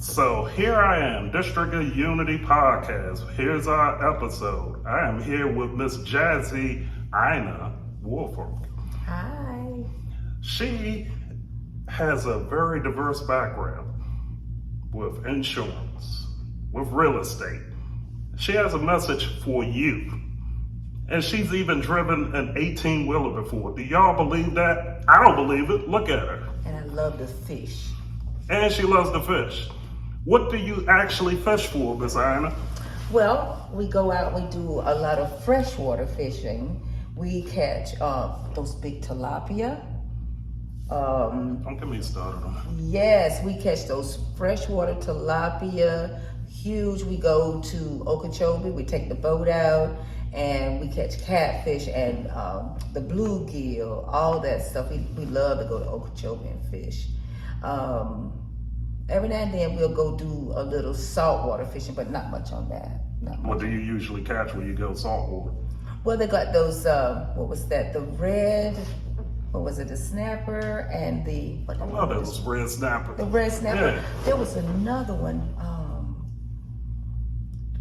So here I am, District of Unity Podcast. Here's our episode. I am here with Miss Jazzy Ina Woolfork. Hi. She has a very diverse background with insurance, with real estate. She has a message for you. And she's even driven an 18-wheeler before. Do y'all believe that? I don't believe it. Look at her. And I love to fish. And she loves to fish. What do you actually fish for, Miss Ina? Well, we go out, we do a lot of freshwater fishing. We catch those big tilapia. Don't get me started on that. Yes, we catch those freshwater tilapia, huge. We go to Okeechobee, we take the boat out, and we catch catfish and the bluegill, all that stuff. We love to go to Okeechobee and fish. Every now and then we'll go do a little saltwater fishing, but not much on that. What do you usually catch when you go saltwater? Well, they got those, what was that? The red, what was it? The snapper and the... I love those red snapper. The red snapper. Yeah. There was another one,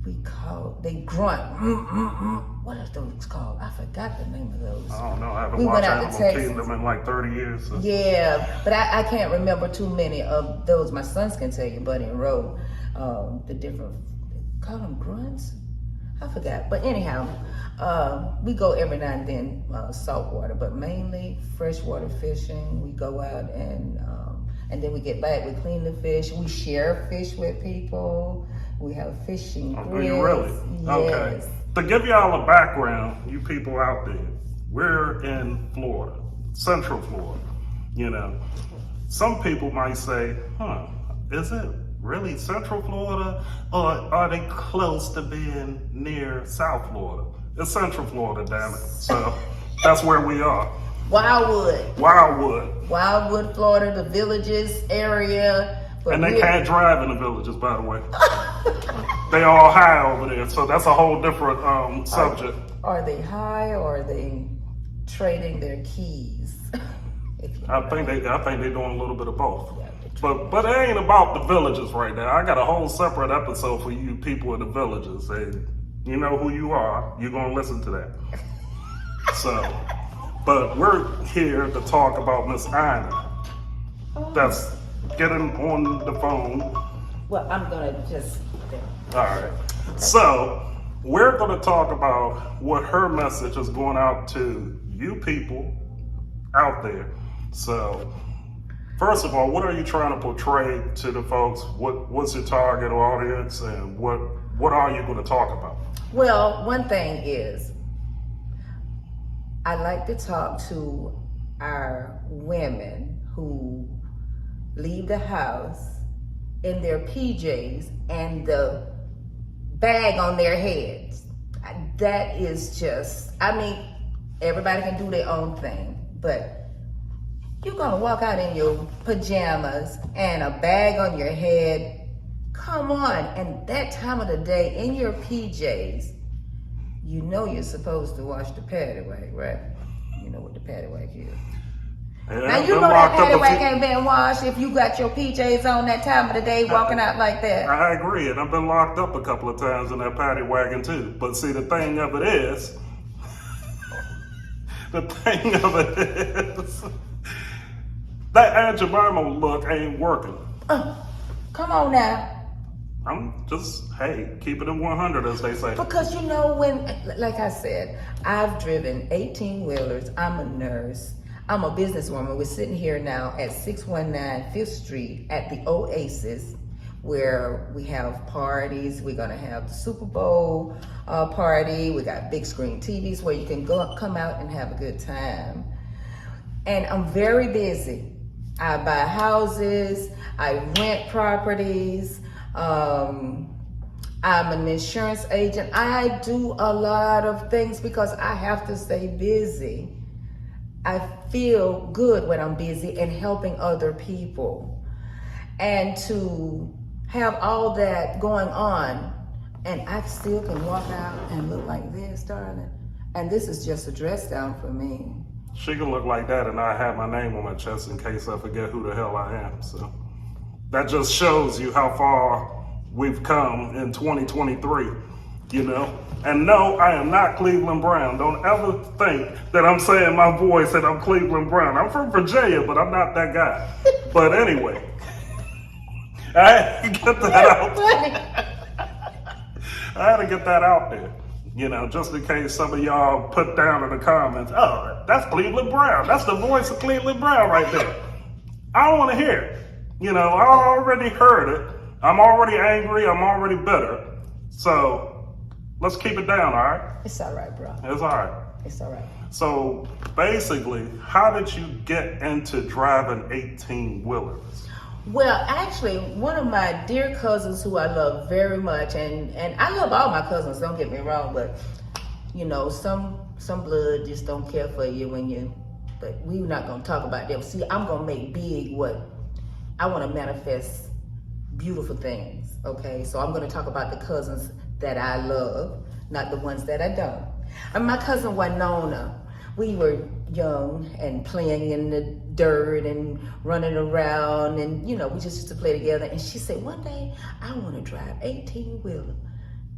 we called, they grunt. What are those called? I forgot the name of those. I don't know. I haven't We watched went out to Animal Texas. Kingdom in like 30 years. So. Yeah, but I can't remember too many of those. My sons can tell you, Buddy and Roe, the different, call them grunts? I forgot. But anyhow, we go every now and then saltwater, but mainly freshwater fishing. We go out and then we get back, we clean the fish, we share fish with people. We have fishing grills. Do you really? Yes. Okay. To give y'all a background, you people out there, we're in Florida, Central Florida. You know, some people might say, is it really Central Florida? Or are they close to being near South Florida? It's Central Florida, damn it. So that's where we are. Wildwood, Florida, the Villages area. And they can't drive in the Villages, by the way. They all high over there, so that's a whole different subject. Are they high or are they trading their keys? I think they're doing a little bit of both. But it ain't about the Villages right now. I got a whole separate episode for you people in the Villages. And you know who you are. You're gonna listen to that. So, but we're here to talk about Miss Ina. That's getting on the phone. Well, I'm gonna just... All right. So we're going to talk about what her message is going out to you people out there. So first of all, what are you trying to portray to the folks? What's your target audience, and what are you going to talk about? Well, one thing is, I like to talk to our women who leave the house in their PJs and the bag on their heads. That is just, everybody can do their own thing, but you're gonna walk out in your pajamas and a bag on your head. Come on. And that time of the day in your PJs, you know you're supposed to wash the paddy wag, right? You know what the paddy wag is. Yeah, now you know that paddy wag ain't been washed if you got your PJs on that time of the day walking out like that. I agree, and I've been locked up a couple of times in that paddy wagon too. But see, the thing of it is, that Aunt Jemima look ain't working. Come on now. I'm just, keep it in 100, as they say. Because you know, when, like I said, I've driven 18-wheelers. I'm a nurse. I'm a businesswoman. We're sitting here now at 619 5th Street at the Oasis, where we have parties. We're gonna have the Super Bowl party. We got big screen TVs where you can come out and have a good time. And I'm very busy. I buy houses, I rent properties, I'm an insurance agent. I do a lot of things because I have to stay busy. I feel good when I'm busy and helping other people. And to have all that going on, and I still can walk out and look like this, darling. And this is just a dress down for me. She can look like that and I have my name on my chest in case I forget who the hell I am, so. That just shows you how far we've come in 2023, you know? And no, I am not Cleveland Brown. Don't ever think that I'm saying my voice that I'm Cleveland Brown. I'm from Virginia, but I'm not that guy. But anyway, I had to get that out there. I had to get that out there, you know, just in case some of y'all put down in the comments, oh, that's Cleveland Brown. That's the voice of Cleveland Brown right there. I don't want to hear it. You know, I already heard it. I'm already angry. I'm already bitter. So let's keep it down, all right? It's all right, bro. It's all right. It's all right. So basically, how did you get into driving 18-wheelers? Well, actually, one of my dear cousins who I love very much, and I love all my cousins, don't get me wrong, but you know, some blood just don't care for you when you, but we're not gonna talk about that. See, I'm gonna make big what I wanna manifest beautiful things, okay? So I'm gonna talk about the cousins that I love, not the ones that I don't. And my cousin Winona, we were young and playing in the dirt and running around, and you know, we just used to play together. And she said, one day I want to drive 18-wheeler.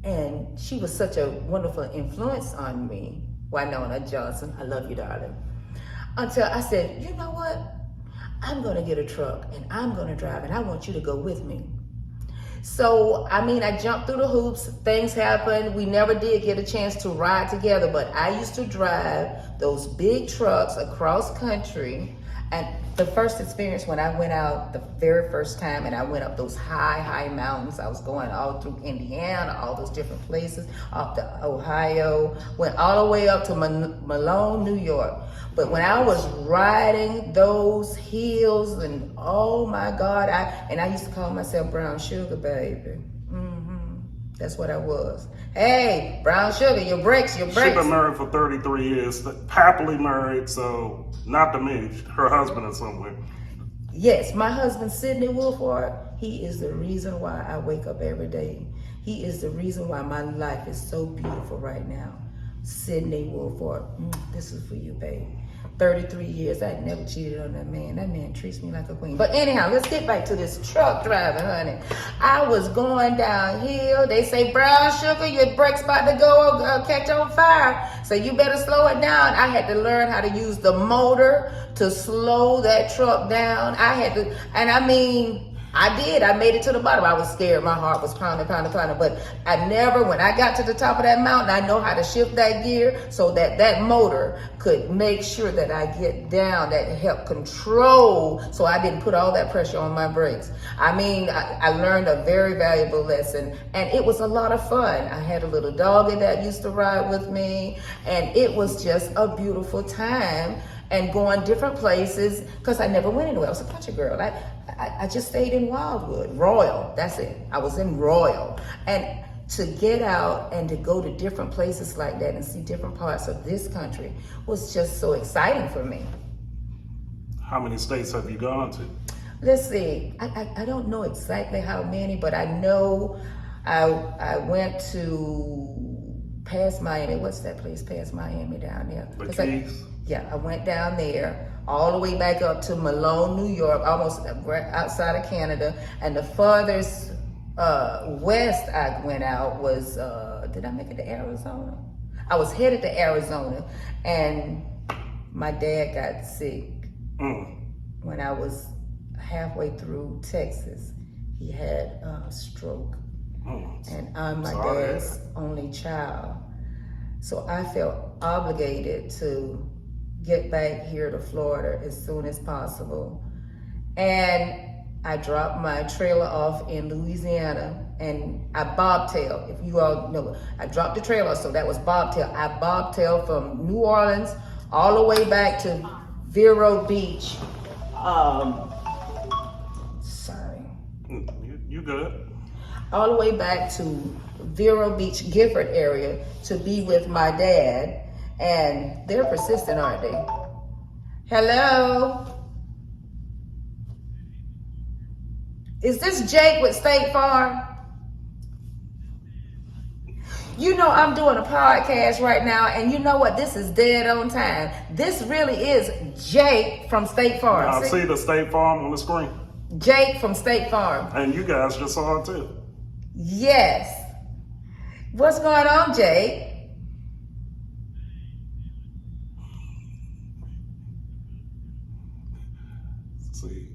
And she was such a wonderful influence on me, Winona Johnson. I love you, darling. Until I said, you know what? I'm going to get a truck and I'm going to drive, and I want you to go with me. So, I mean, I jumped through the hoops, things happened. We never did get a chance to ride together, but I used to drive those big trucks across country. And the first experience when I went out the very first time, and I went up those high mountains, I was going all through Indiana, all those different places, up to Ohio, went all the way up to Malone, New York. But when I was riding those hills, and oh my God, I used to call myself brown sugar, baby. That's what I was. Hey, brown sugar, your brakes. She's been married for 33 years, happily married, so not to me, her husband is somewhere. Yes, my husband, Sidney Woolfork, he is the reason why I wake up every day. He is the reason why my life is so beautiful right now. Sidney Woolfork, this is for you, babe. 33 years, I never cheated on that man. That man treats me like a queen. But anyhow, let's get back to this truck driving, honey. I was going downhill. They say, brown sugar, your brakes about to go catch on fire. So you better slow it down. I had to learn how to use the motor to slow that truck down. I had to, and I mean, I did. I made it to the bottom. I was scared. My heart was pounding. But I never, when I got to the top of that mountain, I know how to shift that gear so that that motor could make sure that I get down, that helped control, so I didn't put all that pressure on my brakes. I mean, I learned a very valuable lesson, and it was a lot of fun. I had a little doggy that used to ride with me, and it was just a beautiful time. And going different places, because I never went anywhere. I was a country girl. I just stayed in Wildwood, Royal, that's it. I was in Royal. And to get out and to go to different places like that and see different parts of this country was just so exciting for me. How many states have you gone to? Let's see, I don't know exactly how many, but I know I went to past Miami. What's that place past Miami down there? The Keys? Yeah, I went down there, all the way back up to Malone, New York, almost outside of Canada. And the farthest west I went out was, did I make it to Arizona? I was headed to Arizona, and my dad got sick when I was halfway through Texas. He had a stroke, and I'm my dad's only child. So I felt obligated to get back here to Florida as soon as possible. And I dropped my trailer off in Louisiana, and I bobtailed, if you all know. I dropped the trailer, so that was bobtail. I bobtailed from New Orleans all the way back to Vero Beach. You good. All the way back to Vero Beach, Gifford area to be with my dad. And they're persistent, aren't they? Hello? Is this Jake with State Farm? You know I'm doing a podcast right now, and you know what? This is dead on time. This really is Jake from State Farm. I see the State Farm on the screen. Jake from State Farm. And you guys just saw it too. Yes. What's going on, Jake? See.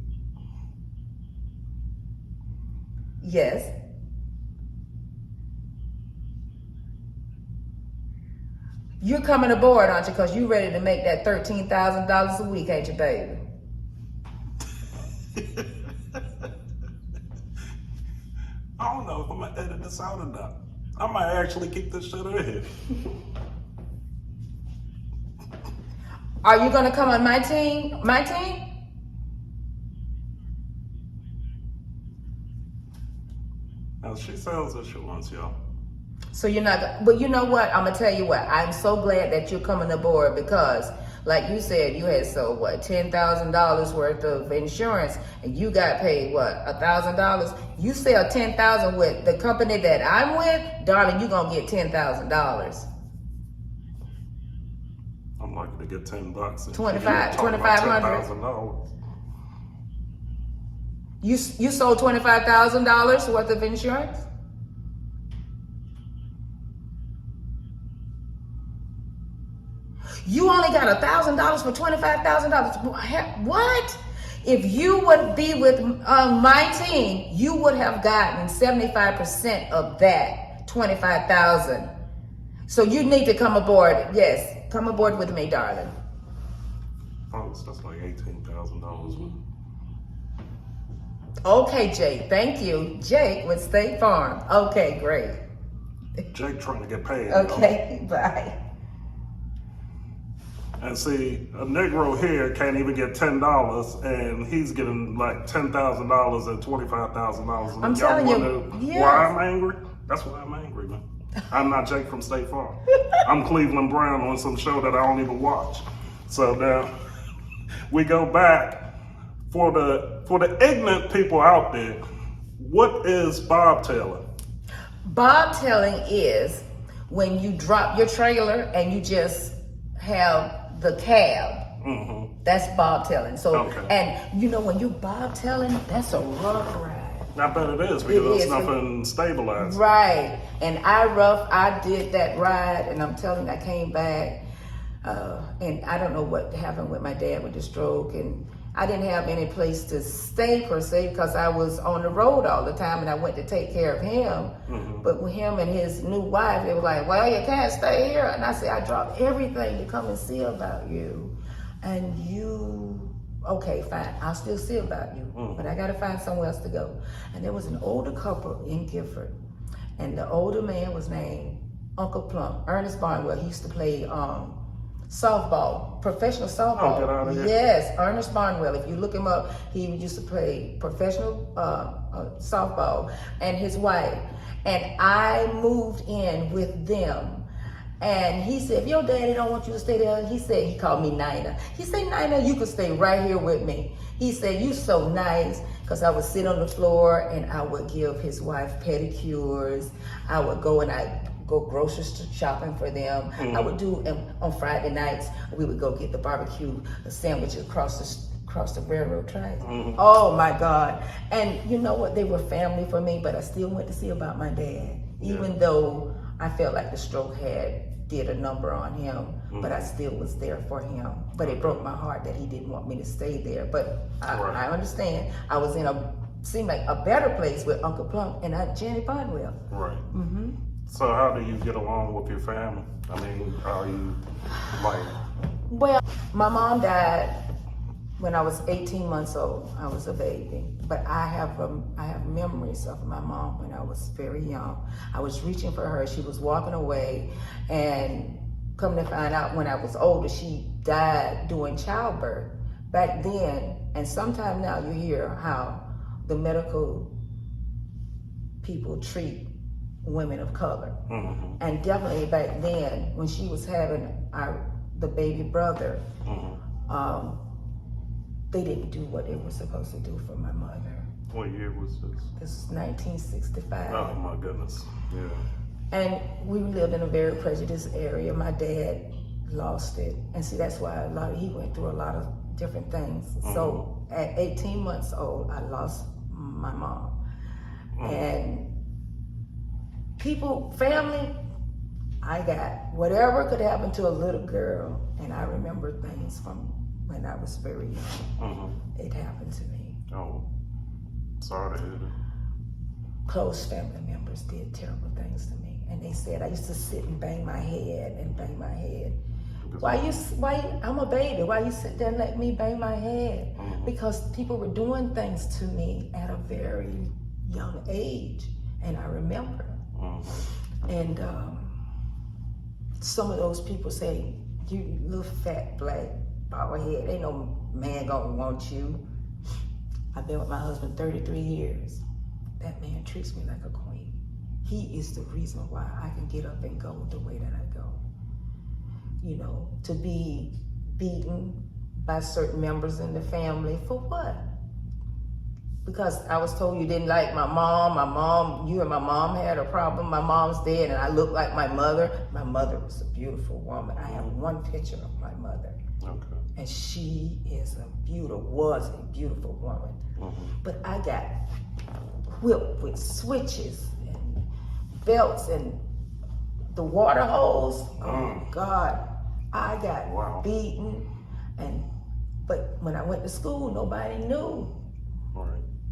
Yes. You're coming aboard, aren't you? Because you're ready to make that $13,000 a week, ain't you, baby? I don't know if I'm gonna edit this out or not. I might actually keep this shit in here. Are you gonna come on my team? My team? Now she sounds as she wants, y'all. So you're not, but you know what? I'm gonna tell you what. I'm so glad that you're coming aboard because, like you said, you had sold what, $10,000 worth of insurance, and you got paid what, $1,000. You sell $10,000 with the company that I'm with, darling, you gonna get $10,000. I'm likely to get $10. 2,500. $2,500. You sold $25,000 worth of insurance. You only got $1,000 for $25,000. What? If you would be with my team, you would have gotten 75% of that $25,000. So you need to come aboard. Yes, come aboard with me, darling. Oh, so that's like $18,000. Okay, Jake. Thank you, Jake with State Farm. Okay, great. Jake trying to get paid. Okay, bye. And see, a Negro here can't even get $10, and he's getting like $10,000 and $25,000. I'm telling you, yes. Why I'm angry? That's why I'm angry, man. I'm not Jake from State Farm. I'm Cleveland Brown on some show that I don't even watch. So now we go back for the ignorant people out there. What is bobtailing? Bobtailing is when you drop your trailer and you just have the cab. Mm-hmm. That's bobtailing. So, Okay. and you know when you bobtailing, that's a rough ride. I bet it is because there's nothing stabilized. Right. And I did that ride, and I'm telling you, I came back, and I don't know what happened with my dad with the stroke, and I didn't have any place to stay per se because I was on the road all the time, and I went to take care of him. Mm-hmm. But with him and his new wife, they were like, well, you can't stay here. And I said, I dropped everything to come and see about you. And you, okay, fine, I'll still see about you. Mm-hmm. But I got to find somewhere else to go. And there was an older couple in Gifford. And the older man was named Uncle Plump, Ernest Barnwell. He used to play softball, professional softball. Oh, get out of here. Yes, Ernest Barnwell. If you look him up, he used to play professional softball, and his wife. And I moved in with them. And he said, if your daddy don't want you to stay there, he called me Nina. He said, Nina, you can stay right here with me. He said, you so nice, because I would sit on the floor and I would give his wife pedicures. I would go and I'd go grocery shopping for them. Mm-hmm. I would do, on Friday nights, we would go get the barbecue sandwiches across the railroad tracks. Mm-hmm. Oh my God. And you know what? They were family for me, but I still went to see about my dad, even though I felt like the stroke did a number on him, Mm-hmm. but I still was there for him. But it broke my heart that he didn't want me to stay there. But I understand. I was in seemed like a better place with Uncle Plump and Aunt Jenny Barnwell. Right. Mm-hmm. So how do you get along with your family? I mean, are you like... Well, my mom died when I was 18 months old. I was a baby. But I have memories of my mom when I was very young. I was reaching for her. She was walking away, and come to find out when I was older, she died during childbirth. Back then, and sometime now you hear how the medical people treat women of color. Mm-hmm. And definitely back then, when she was having the baby brother, Mm-hmm. They didn't do what they were supposed to do for my mother. What year was this? This is 1965. Oh my goodness. Yeah. And we lived in a very prejudiced area. My dad lost it. And see, that's why he went through a lot of different things. Mm-hmm. So at 18 months old, I lost my mom. And people, family, I got whatever could happen to a little girl. And I remember things from when I was very young. It happened to me. Oh, sorry to hear that. Close family members did terrible things to me. And they said I used to sit and bang my head and bang my head. I'm a baby. Why you sit there and let me bang my head? Because people were doing things to me at a very young age. And I remember. And some of those people say, you little fat black bald head, ain't no man gonna want you. I've been with my husband 33 years. That man treats me like a queen. He is the reason why I can get up and go the way that I go. You know, to be beaten by certain members in the family, for what? Because I was told you didn't like my mom, you and my mom had a problem, my mom's dead and I look like my mother. My mother was a beautiful woman. I have one picture of my mother. Okay. And she was a beautiful woman. But I got whipped with switches and belts and the water hose. Oh God, I got beaten. But when I went to school, nobody knew.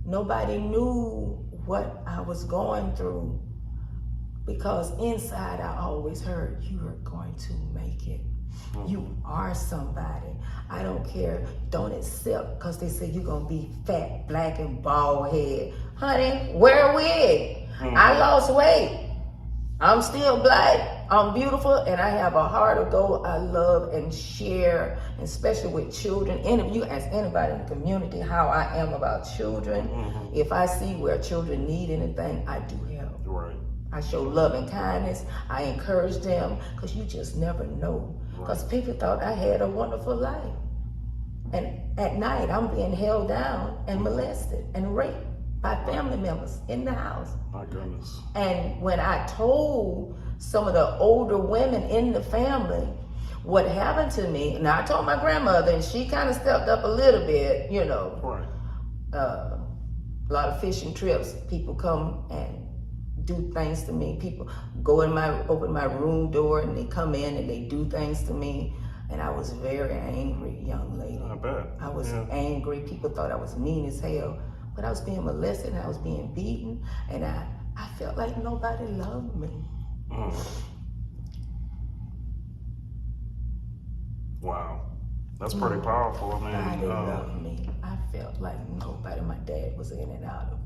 Nobody knew what I was going through, because inside I always heard, you are going to make it. You are somebody. I don't care. Don't accept, because they say you're going to be fat, black, and bald head. Honey, wear a wig. I lost weight. I'm still black. I'm beautiful, and I have a heart of gold. I love and share, especially with children. And if you ask anybody in the community how I am about children, if I see where children need anything, I do help. I show love and kindness. I encourage them, because you just never know. Because people thought I had a wonderful life. And at night, I'm being held down and molested and raped by family members in the house. My goodness. And when I told some of the older women in the family what happened to me, now I told my grandmother, and she kind of stepped up a little bit, you know. A lot of fishing trips, people come and do things to me. People go open my room door and they come in and they do things to me. And I was very angry, young lady. I bet. I was angry. People thought I was mean as hell. But I was being molested and I was being beaten, and I felt like nobody loved me. Wow. That's pretty powerful. I mean, nobody loved me. I felt like nobody. My dad was in and out of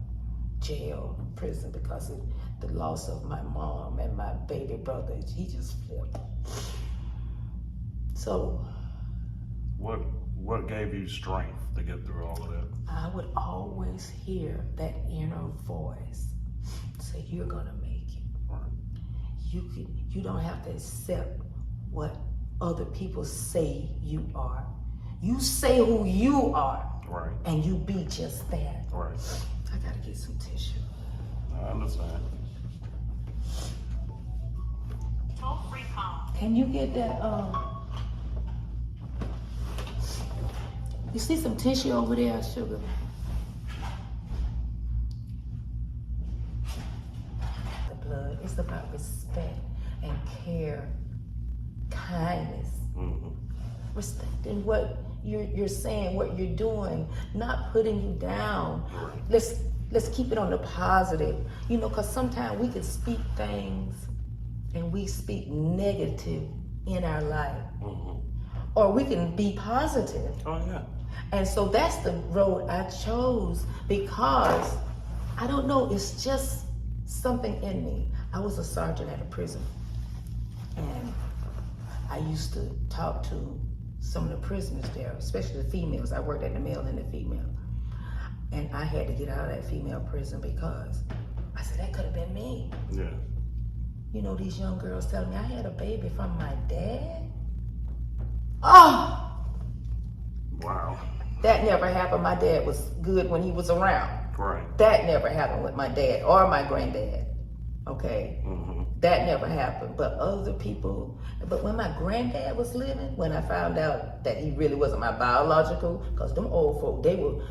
jail, prison, because of the loss of my mom and my baby brother. He just flipped. So, what gave you strength to get through all of that? I would always hear that inner voice say, "You're gonna make it. You don't have to accept what other people say you are. You say who you are, and you be just that." I gotta get some tissue. I understand. Toll-free call. Can you get that? You see some tissue over there, sugar? The blood. It's about respect and care, kindness, respecting what you're saying, what you're doing, not putting you down. Let's keep it on the positive, you know, because sometimes we can speak things and we speak negative in our life, or we can be positive. And so that's the road I chose, because I don't know, it's just something in me. I was a sergeant at a prison, and I used to talk to some of the prisoners there, especially the females. I worked at the male and the female. And I had to get out of that female prison because I said, that could have been me. You know, these young girls telling me I had a baby from my dad. Oh! Wow. That never happened. My dad was good when he was around. That never happened with my dad or my granddad. Okay, Mm-hmm. that never happened. But other people, but when my granddad was living, when I found out that he really wasn't my biological, because them old folk, they were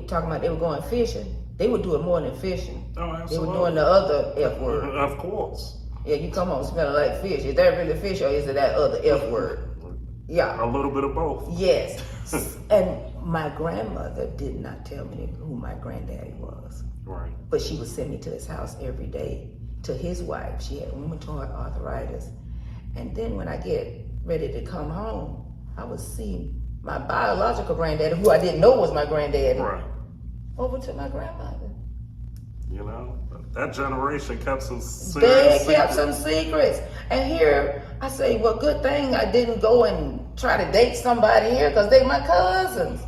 talking about they were going fishing. They were doing more than fishing. Oh, They absolutely. were doing the other F word. Of course. Yeah, you come home smelling like fish. Is that really fish or is it that other F word? Yeah. A little bit of both. Yes. And my grandmother did not tell me who my granddaddy was. Right. But she would send me to his house every day, to his wife. She had rheumatoid arthritis. And then when I get ready to come home, I would see my biological granddaddy, who I didn't know was my granddaddy, Right. over to my grandmother. You know, that generation kept some They serious kept secrets. some secrets. And here, I say, well, good thing I didn't go and try to date somebody here because they my cousins.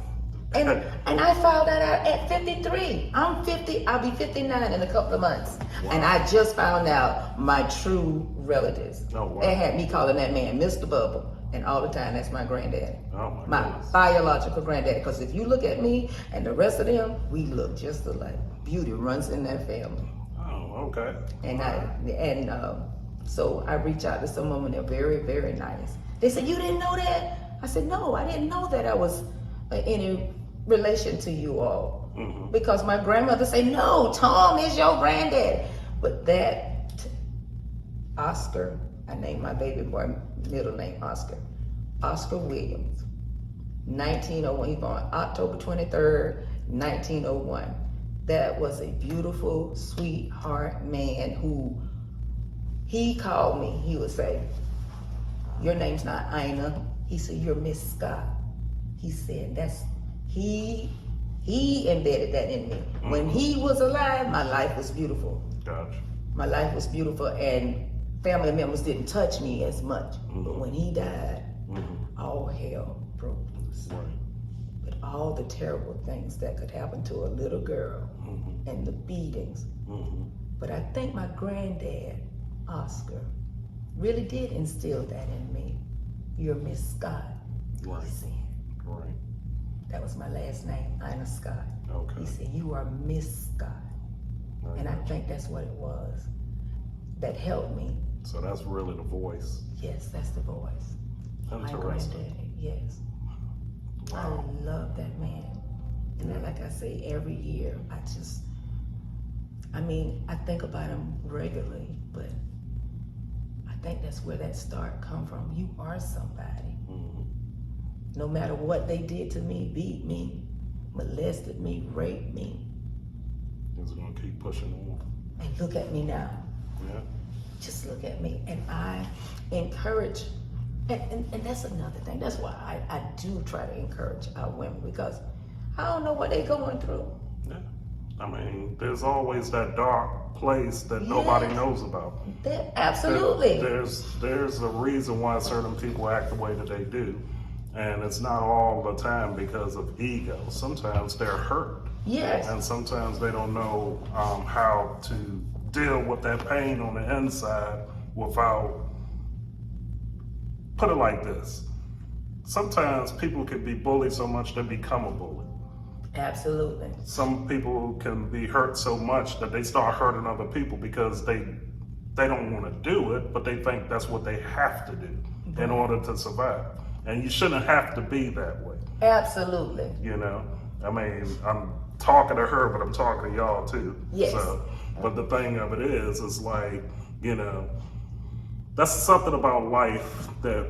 And I found that out at 53. I'm 50, I'll be 59 in a couple of months. Wow. And I just found out my true relatives. Oh, wow. They had me calling that man Mr. Bubble. And all the time, that's my granddaddy. Oh, My goodness. biological granddaddy. Because if you look at me and the rest of them, we look just alike. Beauty runs in that family. Oh, okay. So I reach out to someone when they're very, very nice. They said, "You didn't know that?" I said, "No, I didn't know that I was any relation to you all." Mm-hmm. Because my grandmother said, "No, Tom is your granddad." But that Oscar, I named my baby boy middle name Oscar. Oscar Williams, 1901. He born October 23rd, 1901. That was a beautiful, sweetheart man who, he called me, he would say, "Your name's not Ina." He said, "You're Miss Scott." He said, he embedded that in me. When he was alive, my life was beautiful. Gotcha. My life was beautiful and family members didn't touch me as much. But when he died, all hell broke loose. Right. But all the terrible things that could happen to a little girl and the beatings. But I think my granddad, Oscar, really did instill that in me. "You're Miss Scott," Right. he said. Right. That was my last name, Ina Scott. Okay. He said, "You are Miss Scott." And I think that's what it was that helped me. So that's really the voice. Yes, that's the voice. My Interesting. granddaddy, yes. Wow. I love that man. And then, like I say, every year, I think about him regularly, but I think that's where that start come from. You are somebody. No matter what they did to me, beat me, molested me, raped me, He's gonna keep pushing on. and look at me now. Yeah. Just look at me. And I encourage, and that's another thing. That's why I do try to encourage our women, because I don't know what they're going through. Yeah. I mean, there's always that dark place that nobody Yes. knows about. Absolutely. There's a reason why certain people act the way that they do. And it's not all the time because of ego. Sometimes they're hurt. Yes. And sometimes they don't know how to deal with that pain on the inside without, put it like this. Sometimes people can be bullied so much they become a bully. Absolutely. Some people can be hurt so much that they start hurting other people because they don't want to do it, but they think that's what they have to do in order to survive. And you shouldn't have to be that way. Absolutely. You know, I mean, I'm talking to her, but I'm talking to y'all too. Yes. So, but the thing of it is like, you know, that's something about life that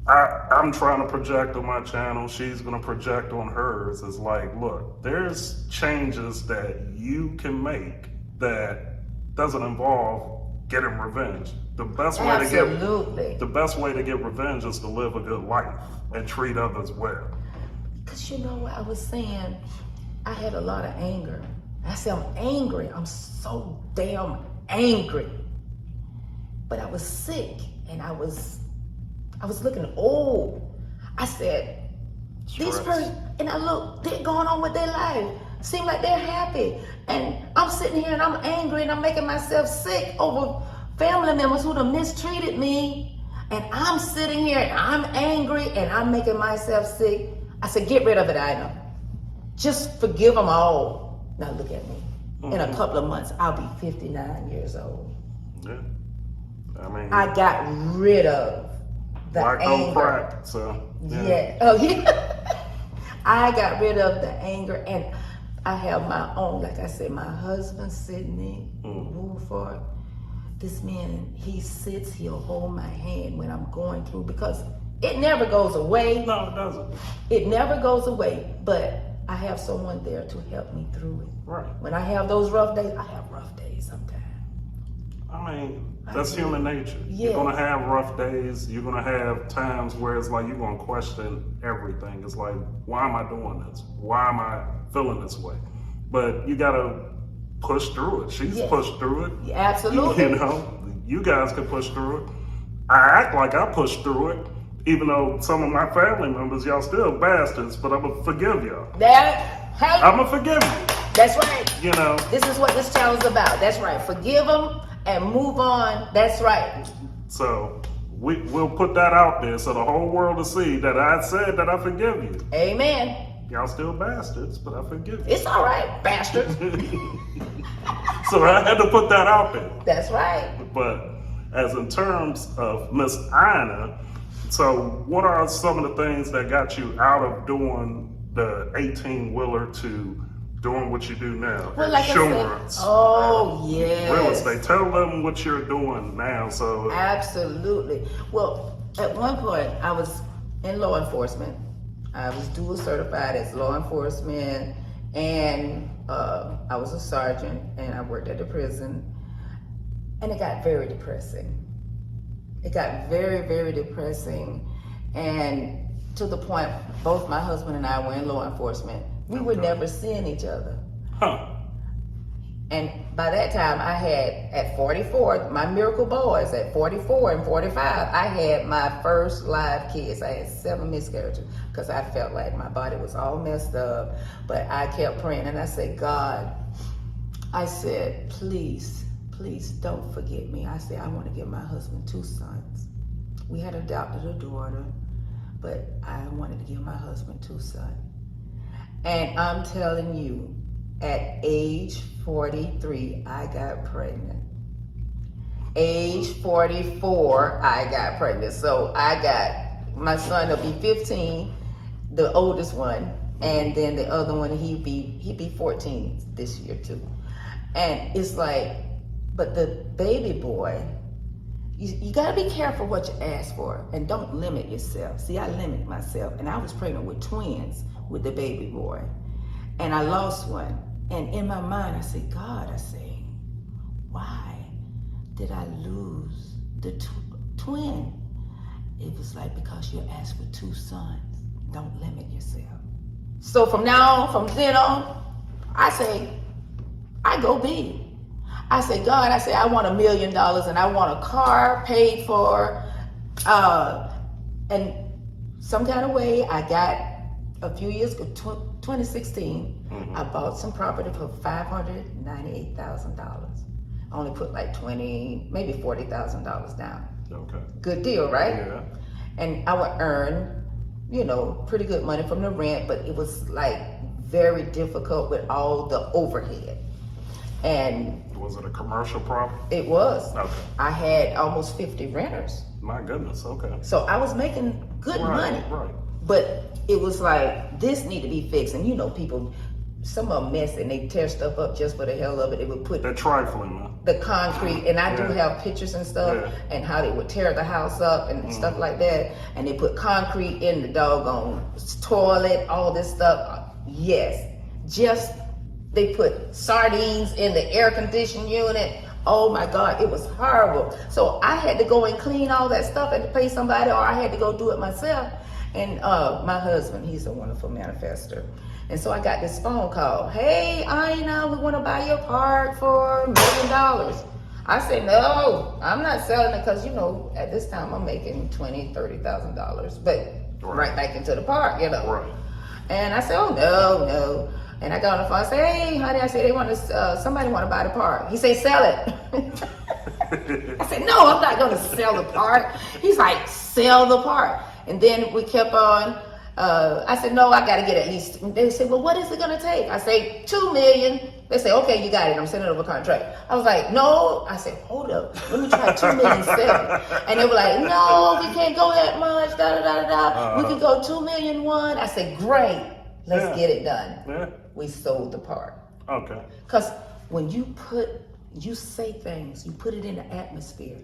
I'm trying to project on my channel. She's going to project on hers. Is like, look, there's changes that you can make that doesn't involve getting revenge. The best way Absolutely. the best way to get revenge is to live a good life and treat others well. Because you know what I was saying? I had a lot of anger. I said, I'm angry. I'm so damn angry. But I was sick and I was looking old. I said, these Stress. person, and I look, they're going on with their life. Seem like they're happy. And I'm sitting here and I'm angry and I'm making myself sick over family members who done mistreated me. And I'm sitting here and I'm angry and I'm making myself sick. I said, get rid of it, Ina. Just forgive them all. Now look at me. In a couple of months, I'll be 59 years old. Yeah. I mean, I got rid of the black don't anger. crack, so. Yeah. Oh, yeah. I got rid of the anger, and I have my own, like I said, my husband, Sydney Woolfork. This man, he sits, he'll hold my hand when I'm going through, because it never goes away. No, it doesn't. It never goes away, but I have someone there to help me through it. Right. When I have those rough days, I have rough days sometimes. I mean, that's human nature. Yes. You're gonna have rough days. You're gonna have times where it's like you're gonna question everything. It's like, why am I doing this? Why am I feeling this way? But you gotta push through it. She's pushed through it. Yeah, absolutely. You know, you guys can push through it. I act like I pushed through it, even though some of my family members, y'all still bastards, but I'm gonna forgive y'all. I'm gonna forgive you. That's right. You know, This is what this channel is about. That's right. Forgive them and move on. That's right. so we'll put that out there so the whole world will see that I said that I forgive you. Amen. Y'all still bastards, but I forgive you. It's all right, bastards. So I had to put that out there. That's right. But as in terms of Miss Ina, so what are some of the things that got you out of doing the 18-wheeler to doing what you do now? Well, like Insurance. I said, oh, yes. Real estate. Tell them what you're doing now. So Absolutely. Well, at one point, I was in law enforcement. I was dual certified as law enforcement, and I was a sergeant, and I worked at the prison. And it got very depressing. It got very, very depressing. And to the point, both my husband and I were in law enforcement. We were never seeing each other. Huh. And by that time, I had, at 44, my miracle boys, at 44 and 45, I had my first live kids. I had 7 miscarriages because I felt like my body was all messed up. But I kept praying, and I said, God, I said, please don't forget me. I said, I want to give my husband 2 sons. We had adopted a daughter, but I wanted to give my husband 2 sons. And I'm telling you, at age 43, I got pregnant. Age 44, I got pregnant. So I got, my son will be 15, the oldest one, and then the other one, he'd be 14 this year too. And it's like, but the baby boy, you gotta be careful what you ask for, and don't limit yourself. See, I limit myself, and I was pregnant with twins with the baby boy, and I lost one. And in my mind, I said, God, I say, why did I lose the twin? It was like, because you asked for 2 sons. Don't limit yourself. So from now on, from then on, I say, I go big. I say, God, I say, I want $1 million, and I want a car paid for. And some kind of way, I got a few years ago, 2016, I bought some property for $598,000. I only put like maybe $40,000 down. Okay. Good deal, right? Yeah. And I would earn, pretty good money from the rent, but it was like very difficult with all the overhead. And Was it a commercial property? it was. Okay. I had almost 50 renters. My goodness. Okay. So I was making good money. Right. But it was like, this need to be fixed. And people, some of them mess and they tear stuff up just for the hell of it. They would put They're trifling, man. the concrete, and I do Yeah. have pictures and stuff, Yeah. and how they would tear the house up and stuff like that. And they put concrete in the doggone toilet, all this stuff. Yes. They put sardines in the air conditioning unit. Oh my God, it was horrible. So I had to go and clean all that stuff and pay somebody, or I had to go do it myself. And my husband, he's a wonderful manifester. And so I got this phone call. Hey, Ina, we want to buy your park for $1 million. I said, no, I'm not selling it, because, at this time I'm making $20,000, $30,000, but right back into the park, Right. And I said, oh, no. And I got on the phone and said, hey, honey, I said, somebody want to buy the park. He said, sell it. I said, no, I'm not going to sell the park. He's like, sell the park. And then we kept on I said, no, I got to get at least. They said, well, what is it going to take? I say, 2 million. They say, okay, you got it. I'm sending over a contract. I was like, no. I said, hold up. Let me try 2,000,007. And they were like, no, we can't go that much. Da da da da. We can go 2,000,001. I said, great. Let's get it done. Yeah. We sold the part. Okay. Because when you say things, you put it in the atmosphere.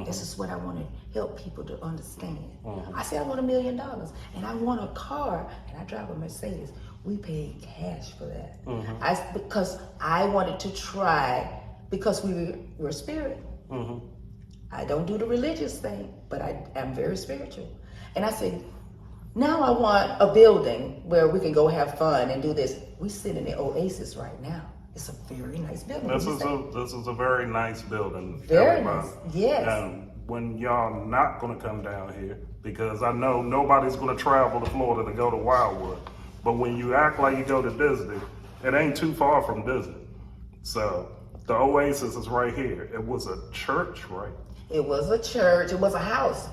This is what I want to help people to understand. I said, I want $1 million and I want a car and I drive a Mercedes. We paid cash for that. Because I wanted to try, because we're spirit. I don't do the religious thing, but I am very spiritual. And I said, now I want a building where we can go have fun and do this. We sit in the Oasis right now. It's a very nice building. This is a very nice building. Very everybody. nice, yes. And when y'all not gonna come down here, because I know nobody's gonna travel to Florida to go to Wildwood, but when you act like you go to Disney, it ain't too far from Disney. So the Oasis is right here. It was a church, right? It was a church, it was a house.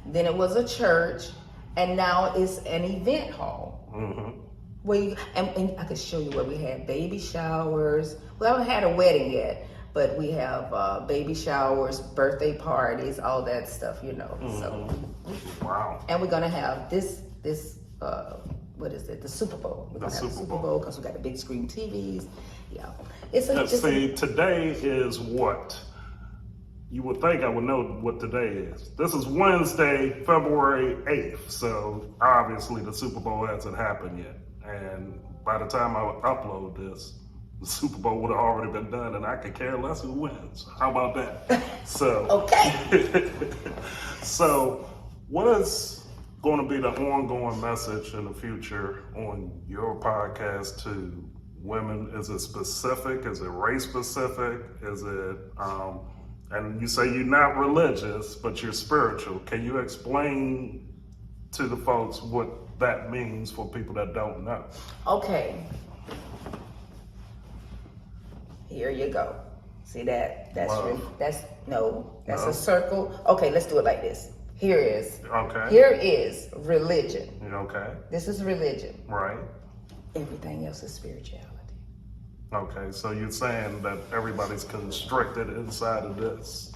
Then it was a church, and now it's an event hall. And I could show you where we had baby showers. We haven't had a wedding yet, but we have baby showers, birthday parties, all that stuff, So, Wow. and we're gonna have this what is it? The Super Bowl. We're gonna have the Super Bowl because we got the big screen TVs. Yeah, it's See, today is what? You would think I would know what today is. This is Wednesday, February 8th. So obviously the Super Bowl hasn't happened yet. And by the time I would upload this, the Super Bowl would have already been done and I could care less who wins. How about that? So, okay. So what is going to be the ongoing message in the future on your podcast to women? Is it specific? Is it race specific? Is it, and you say you're not religious, but you're spiritual. Can you explain to the folks what that means for people that don't know? Okay. Here you go. See that? That's a circle. Okay, let's do it like this. Here is religion. Okay. This is religion. Right. Everything else is spirituality. Okay, so you're saying that everybody's constricted inside of this,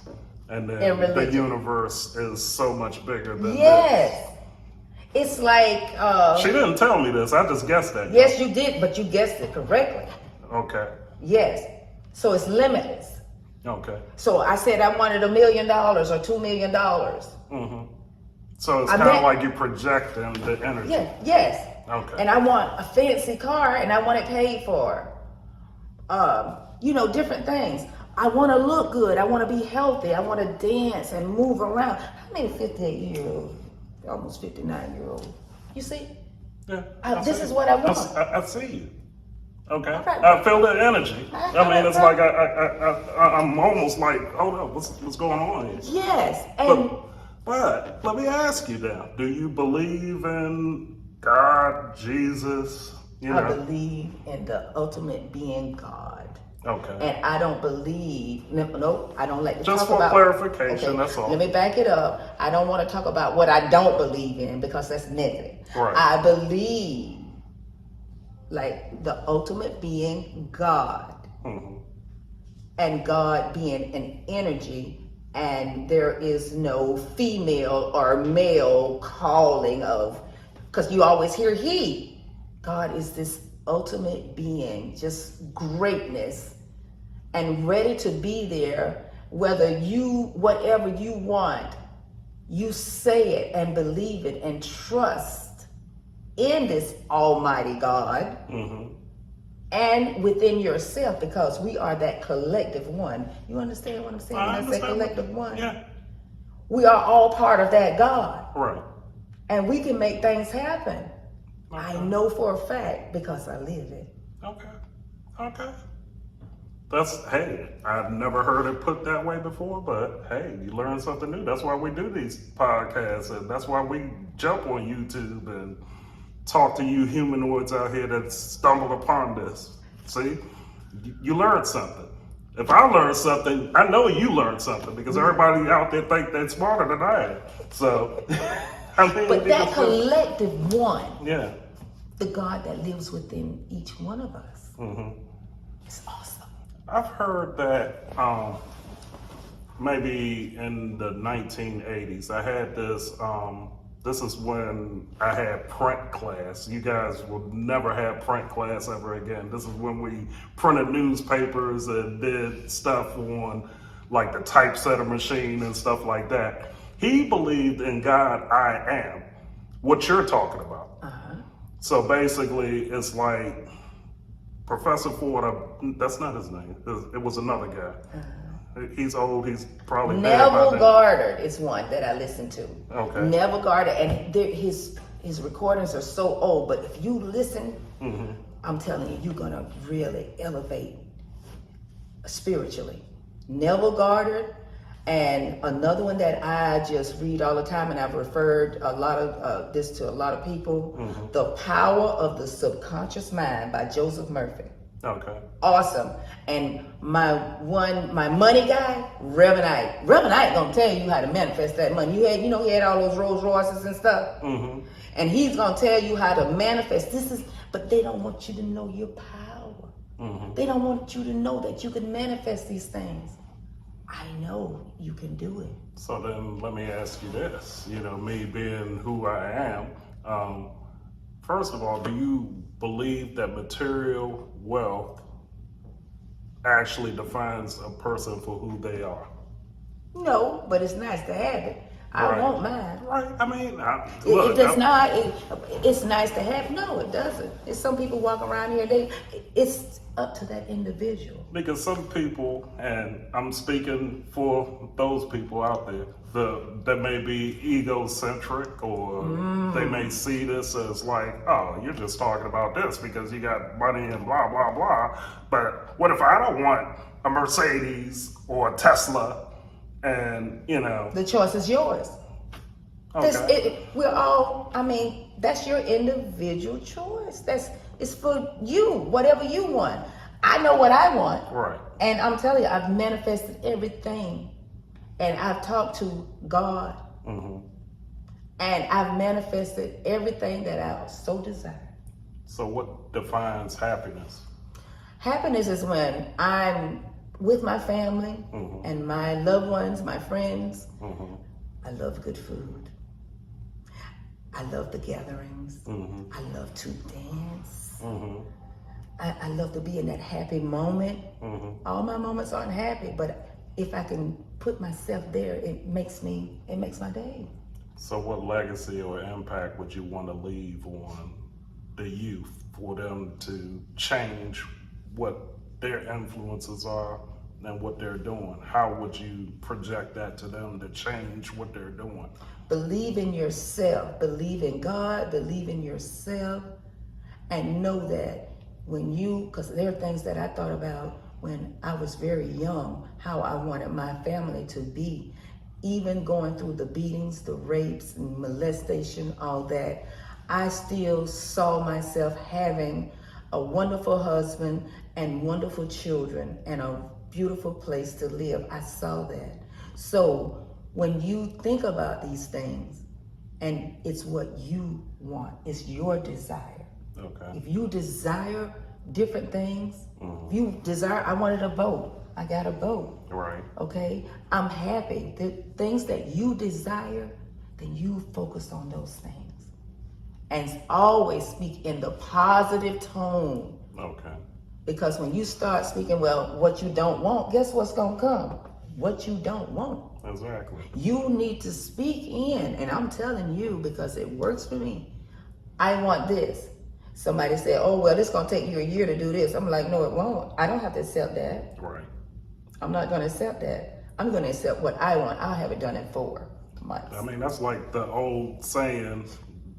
and then the universe is so much bigger than this. It's like she didn't tell me this. I just guessed that. Yes, you did, but you guessed it correctly. Okay. Yes. So it's limitless. Okay. So I said I wanted $1 million or $2 million. So it's kind of like you're projecting the energy. Yes. Okay. And I want a fancy car and I want it paid for. Different things. I want to look good. I want to be healthy. I want to dance and move around. How many 58-year-old, almost 59-year-old? You see? Yeah. This is what I want. I see you. Okay. Right. I feel the energy. I mean, it's like I'm almost like, hold up, what's going on here? Yes. And but let me ask you now, do you believe in God, Jesus? I believe in the ultimate being God. Okay. And I don't believe, I don't like to Just talk about. for clarification, that's all. Let me back it up. I don't want to talk about what I don't believe in because that's negative. Right. I believe like the ultimate being God. And God being an energy, and there is no female or male calling of, because you always hear he. God is this ultimate being, just greatness, and ready to be there. Whatever you want, you say it and believe it and trust in this Almighty God and within yourself, because we are that collective one. You understand what I'm saying when I say collective one? Yeah. We are all part of that God. Right. And we can make things happen. I know for a fact because I live it. Okay. Hey, I've never heard it put that way before, but hey, you learn something new. That's why we do these podcasts, and that's why we jump on YouTube and talk to you humanoids out here that stumbled upon this. See, you learned something. If I learned something, I know you learned something, because everybody out there think they're smarter than I am. So I mean, But that because- collective one, yeah. the God that lives within each one of us, is awesome. I've heard that maybe in the 1980s, I had this. This is when I had print class. You guys will never have print class ever again. This is when we printed newspapers and did stuff on like the typesetter machine and stuff like that. He believed in God, I am, what you're talking about. So basically, it's like Professor Ford, that's not his name. It was another guy. He's old, he's probably dead by Neville now. Goddard is one that I listen to. Okay. Neville Goddard, and his recordings are so old, but if you listen, I'm telling you, you're gonna really elevate spiritually. Neville Goddard, and another one that I just read all the time, and I've referred a lot of this to a lot of people, The Power of the Subconscious Mind by Joseph Murphy. Okay. Awesome. And my money guy, Reverend Ike. Reverend Ike gonna tell you how to manifest that money. He had all those Rolls Royces and stuff. And he's gonna tell you how to manifest. But they don't want you to know your power. They don't want you to know that you can manifest these things. I know you can do it. So then let me ask you this, me being who I am, first of all, do you believe that material wealth actually defines a person for who they are? No, but it's nice to have it. I Right. want mine. Right, I mean, It does not. It's nice to have. No, it doesn't. It's some people walk around here. It's up to that individual. Because some people, and I'm speaking for those people out there, that may be egocentric, or they may see this as like, oh, you're just talking about this because you got money and blah, blah, blah. But what if I don't want a Mercedes or a Tesla? And, The choice is yours. okay. We're all. I mean, that's your individual choice. It's for you. Whatever you want. I know what I want. Right. And I'm telling you, I've manifested everything. And I've talked to God. And I've manifested everything that I so desire. So what defines happiness? Happiness is when I'm with my family and my loved ones, my friends. I love good food. I love the gatherings. I love to dance. I love to be in that happy moment. All my moments aren't happy, but if I can put myself there, it makes my day. So what legacy or impact would you want to leave on the youth for them to change what their influences are and what they're doing? How would you project that to them to change what they're doing? Believe in yourself, believe in God, believe in yourself, and know that because there are things that I thought about when I was very young, how I wanted my family to be. Even going through the beatings, the rapes, and molestation, all that, I still saw myself having a wonderful husband and wonderful children and a beautiful place to live. I saw that. So when you think about these things, and it's what you want, it's your desire. Okay. If you desire different things, if you desire, I wanted a boat, I got a boat. Right. Okay, I'm happy. The things that you desire, then you focus on those things. And always speak in the positive tone. Okay. Because when you start speaking, what you don't want, guess what's going to come? What you don't want. Exactly. You need to speak in, and I'm telling you because it works for me. I want this. Somebody said, oh, well, it's going to take you a year to do this. I'm like, no, it won't. I don't have to accept that. Right. I'm not going to accept that. I'm going to accept what I want. I'll have it done in 4 months. I mean, that's like the old saying,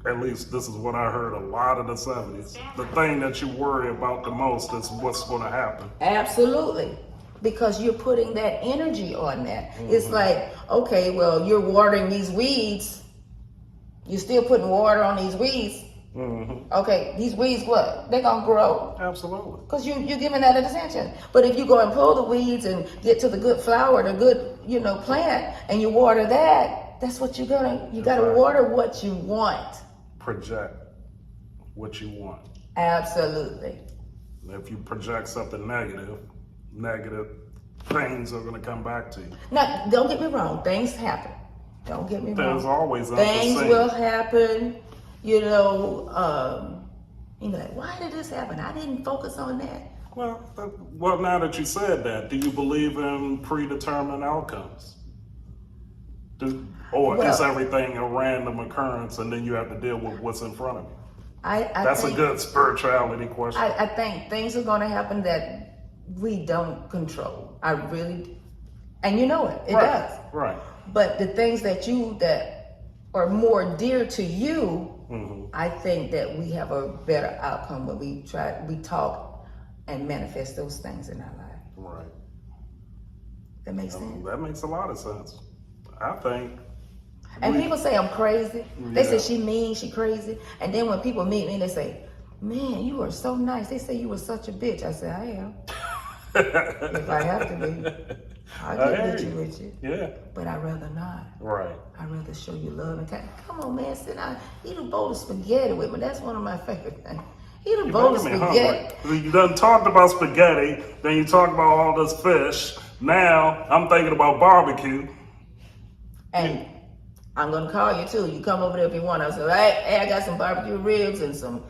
at least this is what I heard a lot of the 70s. The thing that you worry about the most is what's going to happen. Absolutely. Because you're putting that energy on that. It's like, okay, well, you're watering these weeds. You're still putting water on these weeds. Okay, these weeds, what? They're going to grow. Absolutely. Because you're giving that attention. But if you go and pull the weeds and get to the good flower, the good, plant, and you water that, That's what you gotta Exactly. water what you want. Project what you want. Absolutely. If you project something negative, negative things are going to come back to you. Now, don't get me wrong. Things happen. Don't get me There's wrong. always Things unforeseen. will happen. You know, like, why did this happen? I didn't focus on that. Well, now that you said that, do you believe in predetermined outcomes? Or is Well, everything a random occurrence and then you have to deal with what's in front of you? That's think, a good spirituality question. I think things are going to happen that we don't control. I really, and you know it. It does. Right. But the things that are more dear to you, Mm-hmm. I think that we have a better outcome when we talk and manifest those things in our life. Right. That makes sense. That makes a lot of sense. I think. And people say I'm crazy. They Yeah. say she mean, she crazy. And then when people meet me, they say, man, you are so nice. They say you were such a bitch. I say, I am. If I have to be, I'll get bitchy with you. Yeah. But I'd rather not. Right. I'd rather show you love and kind. Come on, man, sit down. Eat a bowl of spaghetti with me. That's one of my favorite things. Eat a bowl of Making me spaghetti. hungry. You done talked about spaghetti, then you talk about all this fish. Now I'm thinking about barbecue. And I'm gonna call you too. You come over there if you want. I was like, hey, I got some barbecue ribs and some.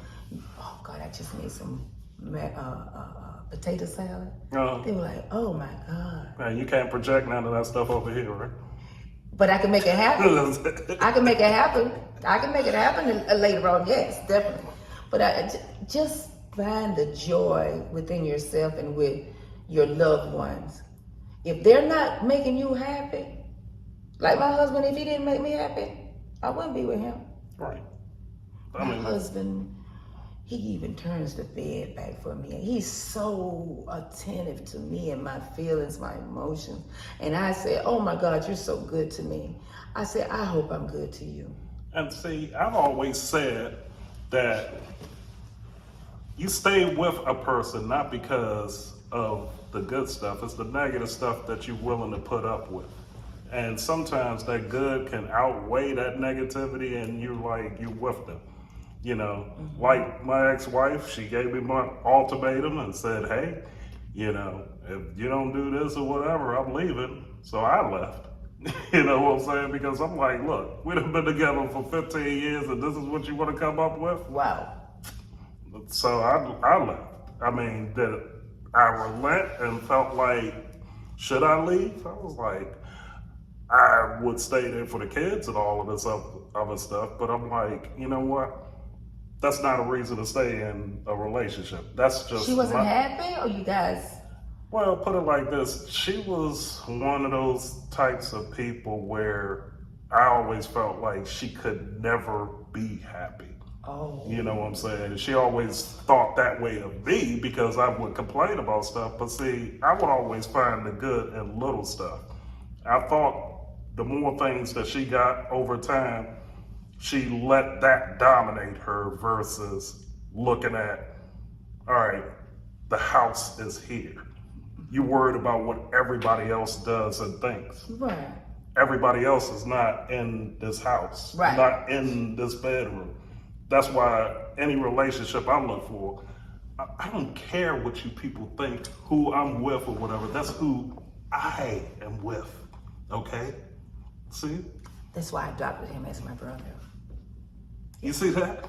Oh God, I just need some potato salad. They were like, oh my God. Man, you can't project none of that stuff over here, right? But I can make it happen. I can make it happen. I can make it happen later on. Yes, definitely. But just find the joy within yourself and with your loved ones. If they're not making you happy, like my husband, if he didn't make me happy, I wouldn't be with him. Right. My husband, he even turns the bed back for me. And he's so attentive to me and my feelings, my emotions. And I say, oh my God, you're so good to me. I say, I hope I'm good to you. And see, I've always said that you stay with a person not because of the good stuff, it's the negative stuff that you're willing to put up with. And sometimes that good can outweigh that negativity and you're with them. You know, like my ex-wife, she gave me my ultimatum and said, hey, you know, if you don't do this or whatever, I'm leaving. So I left. You know what I'm saying? Because I'm like, look, we've been together for 15 years and this is what you want to come up with? Wow. So I left. I mean, did I relent and felt like, should I leave? I was like, I would stay there for the kids and all of this other stuff, but I'm like, you know what? That's not a reason to stay in a relationship. That's just She wasn't happy, or you guys? Well, put it like this. She was one of those types of people where I always felt like she could never be happy. Oh. You know what I'm saying? She always thought that way of me because I would complain about stuff. But see, I would always find the good in little stuff. I thought the more things that she got over time, she let that dominate her versus looking at, all right, the house is here. You're worried about what everybody else does and thinks. Right. Everybody else is not in this house, right. Not in this bedroom. That's why any relationship I look for, I don't care what you people think, who I'm with or whatever. That's who I am with, okay? See? That's why I adopted him as my brother. You see that?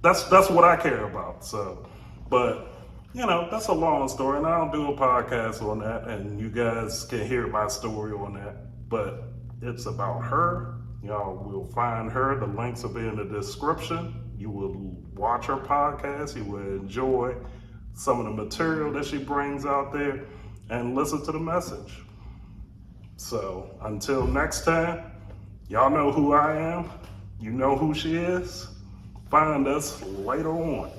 That's what I care about. So, but you know, that's a long story, and I don't do a podcast on that, and you guys can hear my story on that. But it's about her. Y'all will find her. The links will be in the description. You will watch her podcast. You will enjoy some of the material that she brings out there, and listen to the message. So until next time, y'all know who I am. You know who she is. Find us later on.